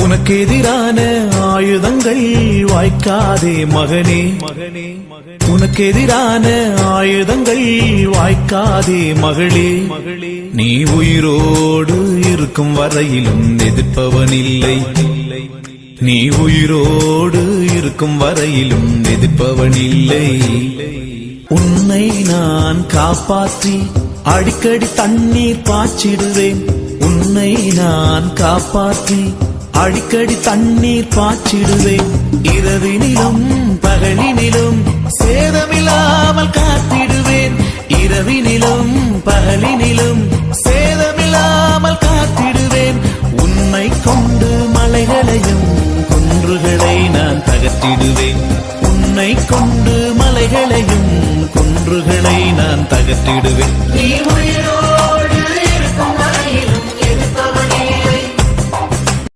உனக்கு எதிரான ஆயுதங்கள் வாய்க்காதே மகனே, உனக்கு எதிரான ஆயுதங்கள் வாய்க்காதே மகளே. நீ உயிரோடு இருக்கும் வரையிலும் எதிர்ப்பவனில்லை, நீ உயிரோடு இருக்கும் வரையிலும் எதிர்ப்பவனில்லை. உன்னை நான் காப்பாற்றி அடிக்கடி தண்ணீர் பாய்ச்சிடுவேன், உன்னை நான் காப்பாற்றி அடிக்கடி தண்ணீர் பாய்ச்சிடுவேன். இரவினிலும் பகலினிலும் சேதமில்லாமல் காத்திடுவேன், இரவினிலும் பகலினிலும் சேதமில்லாமல் காத்திடுவேன். உன்னை கொண்டு மலைகளையும் குன்றுகளை நான் தகர்த்திடுவேன், உன்னை கொண்டு மலைகளையும் குன்றுகளை நான் தகர்த்திடுவேன். நீ உயிரோடு